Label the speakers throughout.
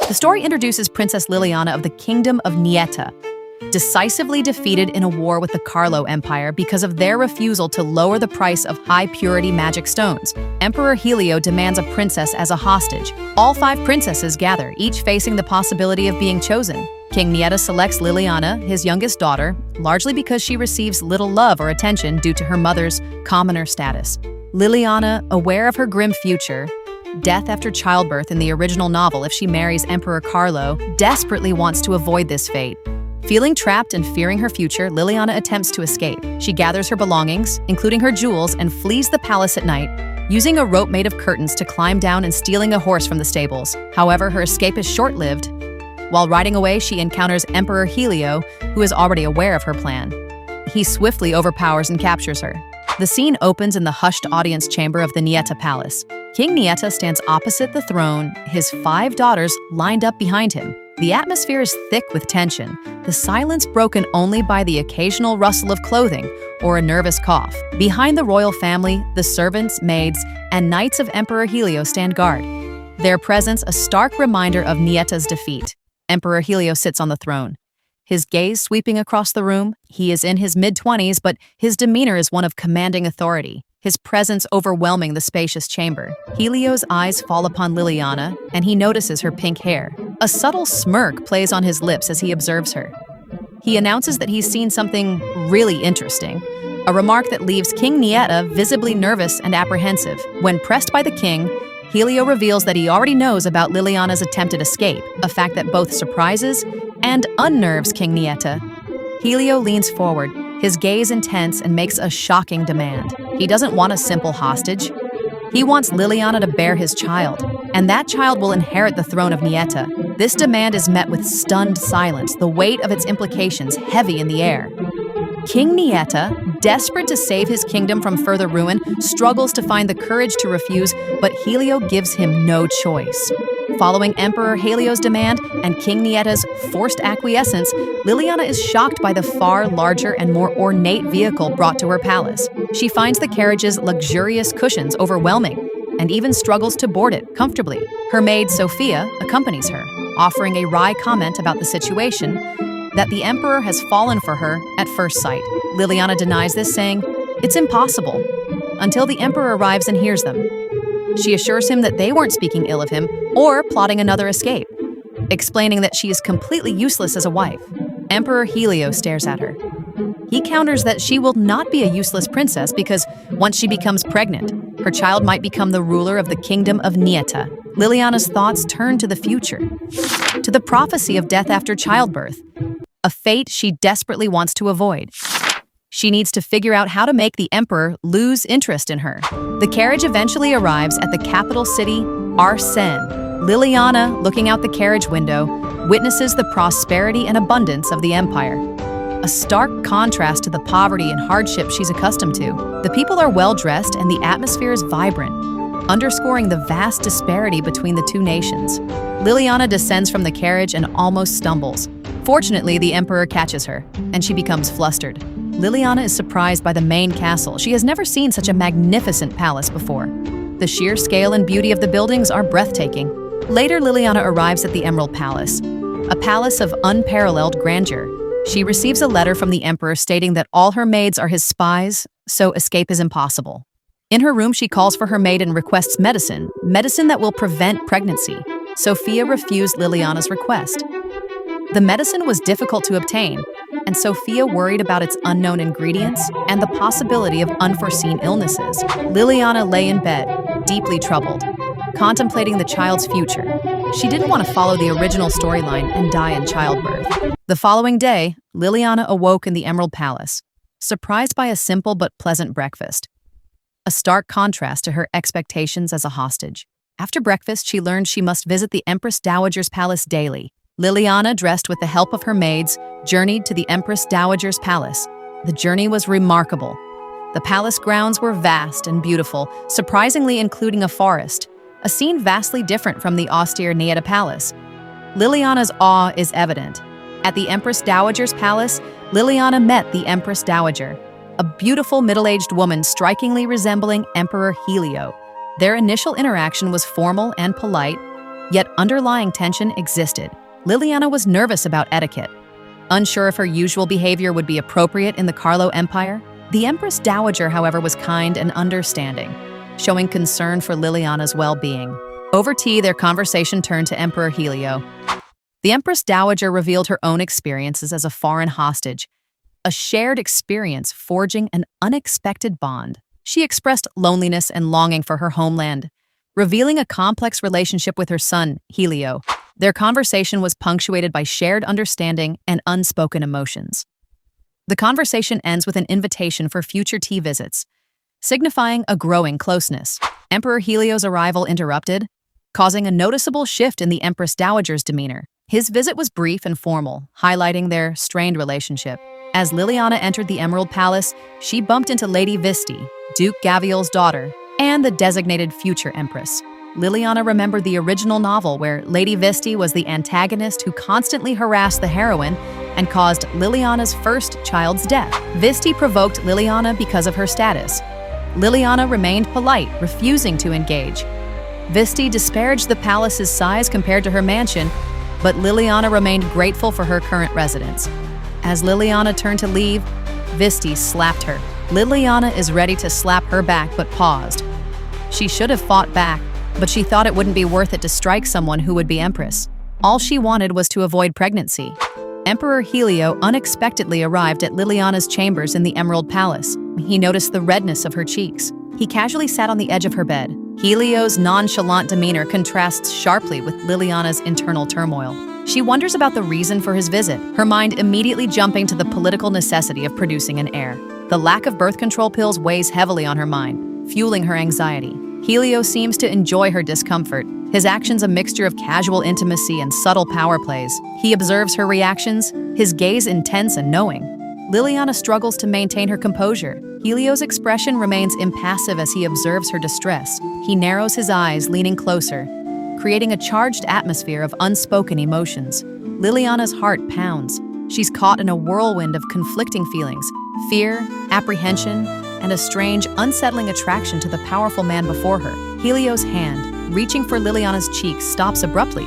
Speaker 1: The story introduces Princess Liliana of the Kingdom of Nieta, decisively defeated in a war with the Carlo Empire because of their refusal to lower the price of high-purity magic stones. Emperor Helio demands a princess as a hostage. All 5 princesses gather, each facing the possibility of being chosen. King Nieta selects Liliana, his youngest daughter, largely because she receives little love or attention due to her mother's commoner status. Liliana, aware of her grim future, death after childbirth in the original novel if she marries Emperor Carlo, desperately wants to avoid this fate. Feeling trapped and fearing her future, Liliana attempts to escape. She gathers her belongings, including her jewels, and flees the palace at night, using a rope made of curtains to climb down and stealing a horse from the stables. However, her escape is short-lived. While riding away, she encounters Emperor Helio, who is already aware of her plan. He swiftly overpowers and captures her. The scene opens in the hushed audience chamber of the Nieta Palace. King Nieta stands opposite the throne, his 5 daughters lined up behind him. The atmosphere is thick with tension, the silence broken only by the occasional rustle of clothing or a nervous cough. Behind the royal family, the servants, maids, and knights of Emperor Helio stand guard, their presence a stark reminder of Nieta's defeat. Emperor Helio sits on the throne, his gaze sweeping across the room. He is in his mid-20s, but his demeanor is one of commanding authority, his presence overwhelming the spacious chamber. Helio's eyes fall upon Liliana, and he notices her pink hair. A subtle smirk plays on his lips as he observes her. He announces that he's seen something really interesting, a remark that leaves King Nieta visibly nervous and apprehensive. When pressed by the king, Helio reveals that he already knows about Liliana's attempted escape, a fact that both surprises and unnerves King Nieta. Helio leans forward, his gaze intense, and makes a shocking demand. He doesn't want a simple hostage. He wants Liliana to bear his child, and that child will inherit the throne of Nieta. This demand is met with stunned silence, the weight of its implications heavy in the air. King Nieta, desperate to save his kingdom from further ruin, struggles to find the courage to refuse, but Helio gives him no choice. Following Emperor Helio's demand and King Nieta's forced acquiescence, Liliana is shocked by the far larger and more ornate vehicle brought to her palace. She finds the carriage's luxurious cushions overwhelming and even struggles to board it comfortably. Her maid, Sophia, accompanies her, offering a wry comment about the situation, that the emperor has fallen for her at first sight. Liliana denies this, saying, "It's impossible," until the emperor arrives and hears them. She assures him that they weren't speaking ill of him or plotting another escape, explaining that she is completely useless as a wife. Emperor Helio stares at her. He counters that she will not be a useless princess because once she becomes pregnant, her child might become the ruler of the Kingdom of Nieta. Liliana's thoughts turn to the future, to the prophecy of death after childbirth, a fate she desperately wants to avoid. She needs to figure out how to make the emperor lose interest in her. The carriage eventually arrives at the capital city, Arsene. Liliana, looking out the carriage window, witnesses the prosperity and abundance of the empire, a stark contrast to the poverty and hardship she's accustomed to. The people are well-dressed and the atmosphere is vibrant, underscoring the vast disparity between the two nations. Liliana descends from the carriage and almost stumbles. Fortunately, the emperor catches her, and she becomes flustered. Liliana is surprised by the main castle. She has never seen such a magnificent palace before. The sheer scale and beauty of the buildings are breathtaking. Later, Liliana arrives at the Emerald Palace, a palace of unparalleled grandeur. She receives a letter from the emperor stating that all her maids are his spies, so escape is impossible. In her room, she calls for her maid and requests medicine that will prevent pregnancy. Sophia refused Liliana's request. The medicine was difficult to obtain, and Sophia worried about its unknown ingredients and the possibility of unforeseen illnesses. Liliana lay in bed, deeply troubled, contemplating the child's future. She didn't want to follow the original storyline and die in childbirth. The following day, Liliana awoke in the Emerald Palace, surprised by a simple but pleasant breakfast, a stark contrast to her expectations as a hostage. After breakfast, she learned she must visit the Empress Dowager's palace daily. Liliana, dressed with the help of her maids, journeyed to the Empress Dowager's palace. The journey was remarkable. The palace grounds were vast and beautiful, surprisingly including a forest, a scene vastly different from the austere Nieta Palace. Liliana's awe is evident. At the Empress Dowager's palace, Liliana met the Empress Dowager, a beautiful middle-aged woman strikingly resembling Emperor Helio. Their initial interaction was formal and polite, Yet underlying tension existed. Liliana was nervous about etiquette. Unsure if her usual behavior would be appropriate in the Carlo Empire, the Empress Dowager, however, was kind and understanding, showing concern for Liliana's well-being. Over tea, their conversation turned to Emperor Helio. The Empress Dowager revealed her own experiences as a foreign hostage, a shared experience forging an unexpected bond. She expressed loneliness and longing for her homeland, revealing a complex relationship with her son, Helio. Their conversation was punctuated by shared understanding and unspoken emotions. The conversation ends with an invitation for future tea visits, signifying a growing closeness. Emperor Helio's arrival interrupted, causing a noticeable shift in the Empress Dowager's demeanor. His visit was brief and formal, highlighting their strained relationship. As Liliana entered the Emerald Palace, she bumped into Lady Visti, Duke Gaviol's daughter, and the designated future Empress. Liliana remembered the original novel where Lady Visti was the antagonist who constantly harassed the heroine and caused Liliana's first child's death. Visti provoked Liliana because of her status. Liliana remained polite, refusing to engage. Visti disparaged the palace's size compared to her mansion, but Liliana remained grateful for her current residence. As Liliana turned to leave, Visti slapped her. Liliana is ready to slap her back, but paused. She should have fought back, but she thought it wouldn't be worth it to strike someone who would be Empress. All she wanted was to avoid pregnancy. Emperor Helio unexpectedly arrived at Liliana's chambers in the Emerald Palace. He noticed the redness of her cheeks. He casually sat on the edge of her bed. Helio's nonchalant demeanor contrasts sharply with Liliana's internal turmoil. She wonders about the reason for his visit, her mind immediately jumping to the political necessity of producing an heir. The lack of birth control pills weighs heavily on her mind, fueling her anxiety. Helio seems to enjoy her discomfort, his actions a mixture of casual intimacy and subtle power plays. He observes her reactions, his gaze intense and knowing. Liliana struggles to maintain her composure. Helio's expression remains impassive as he observes her distress. He narrows his eyes, leaning closer, creating a charged atmosphere of unspoken emotions. Liliana's heart pounds. She's caught in a whirlwind of conflicting feelings: fear, apprehension, and a strange, unsettling attraction to the powerful man before her. Helio's hand, reaching for Liliana's cheek, stops abruptly.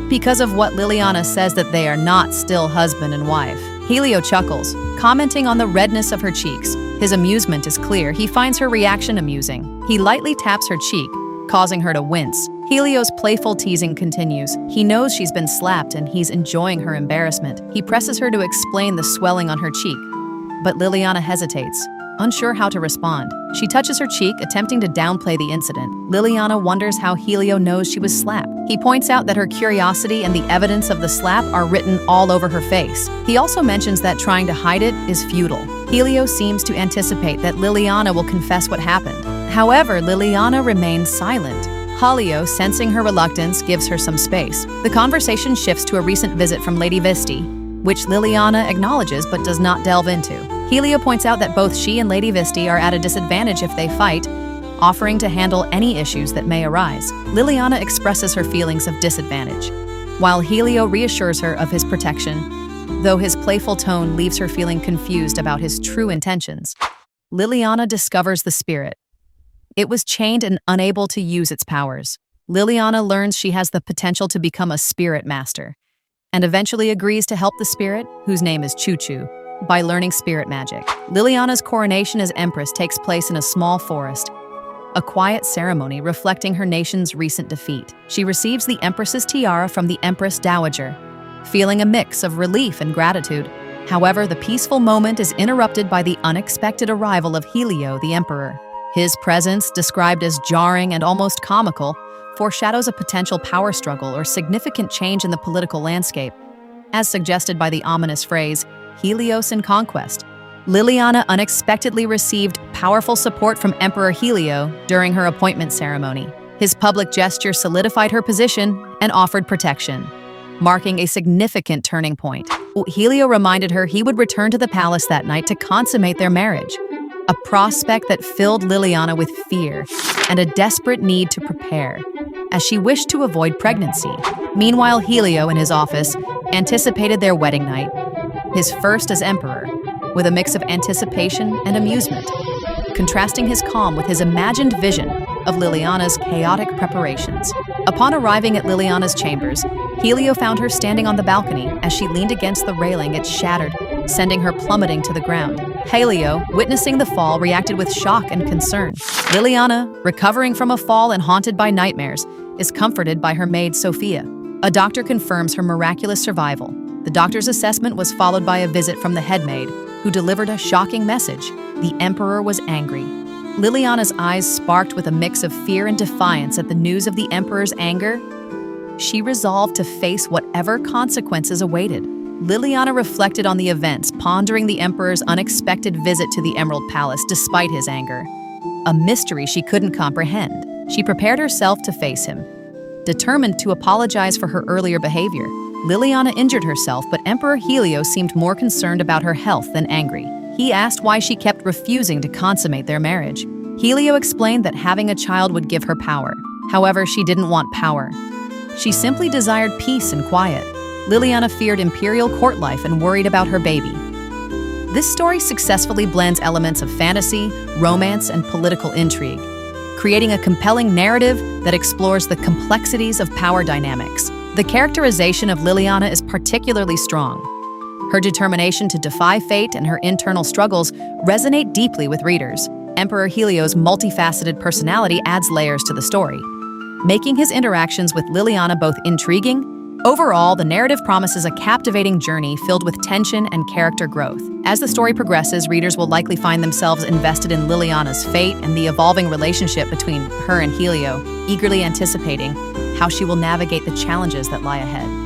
Speaker 1: Because of what Liliana says that they are not still husband and wife. Helio chuckles, commenting on the redness of her cheeks. His amusement is clear. He finds her reaction amusing. He lightly taps her cheek, causing her to wince. Helio's playful teasing continues. He knows she's been slapped and he's enjoying her embarrassment. He presses her to explain the swelling on her cheek, but Liliana hesitates, unsure how to respond. She touches her cheek, attempting to downplay the incident. Liliana wonders how Helio knows she was slapped. He points out that her curiosity and the evidence of the slap are written all over her face. He also mentions that trying to hide it is futile. Helio seems to anticipate that Liliana will confess what happened. However, Liliana remains silent. Helio, sensing her reluctance, gives her some space. The conversation shifts to a recent visit from Lady Visti, which Liliana acknowledges but does not delve into. Helio points out that both she and Lady Visti are at a disadvantage if they fight, offering to handle any issues that may arise. Liliana expresses her feelings of disadvantage, while Helio reassures her of his protection, though his playful tone leaves her feeling confused about his true intentions. Liliana discovers the spirit. It was chained and unable to use its powers. Liliana learns she has the potential to become a spirit master, and eventually agrees to help the spirit, whose name is Choo-Choo, by learning spirit magic. Liliana's coronation as Empress takes place in a small forest, a quiet ceremony reflecting her nation's recent defeat. She receives the Empress's tiara from the Empress Dowager, feeling a mix of relief and gratitude. However, the peaceful moment is interrupted by the unexpected arrival of Helio, the Emperor. His presence, described as jarring and almost comical, foreshadows a potential power struggle or significant change in the political landscape, as suggested by the ominous phrase, Helios in conquest. Liliana unexpectedly received powerful support from Emperor Helio during her appointment ceremony. His public gesture solidified her position and offered protection, marking a significant turning point. Helio reminded her he would return to the palace that night to consummate their marriage, a prospect that filled Liliana with fear and a desperate need to prepare, as she wished to avoid pregnancy. Meanwhile, Helio in his office anticipated their wedding night, his first as emperor, with a mix of anticipation and amusement, contrasting his calm with his imagined vision of Liliana's chaotic preparations. Upon arriving at Liliana's chambers, Helio found her standing on the balcony. As she leaned against the railing, it shattered, sending her plummeting to the ground. Helio, witnessing the fall, reacted with shock and concern. Liliana, recovering from a fall and haunted by nightmares, is comforted by her maid Sophia. A doctor confirms her miraculous survival. The doctor's assessment was followed by a visit from the headmaid, who delivered a shocking message. The emperor was angry. Liliana's eyes sparked with a mix of fear and defiance at the news of the emperor's anger. She resolved to face whatever consequences awaited. Liliana reflected on the events, pondering the emperor's unexpected visit to the Emerald Palace despite his anger. A mystery she couldn't comprehend. She prepared herself to face him. Determined to apologize for her earlier behavior, Liliana injured herself, but Emperor Helio seemed more concerned about her health than angry. He asked why she kept refusing to consummate their marriage. Helio explained that having a child would give her power. However, she didn't want power. She simply desired peace and quiet. Liliana feared imperial court life and worried about her baby. This story successfully blends elements of fantasy, romance, and political intrigue, creating a compelling narrative that explores the complexities of power dynamics. The characterization of Liliana is particularly strong. Her determination to defy fate and her internal struggles resonate deeply with readers. Emperor Helio's multifaceted personality adds layers to the story, making his interactions with Liliana both intriguing. Overall, the narrative promises a captivating journey filled with tension and character growth. As the story progresses, readers will likely find themselves invested in Liliana's fate and the evolving relationship between her and Helio, eagerly anticipating how she will navigate the challenges that lie ahead.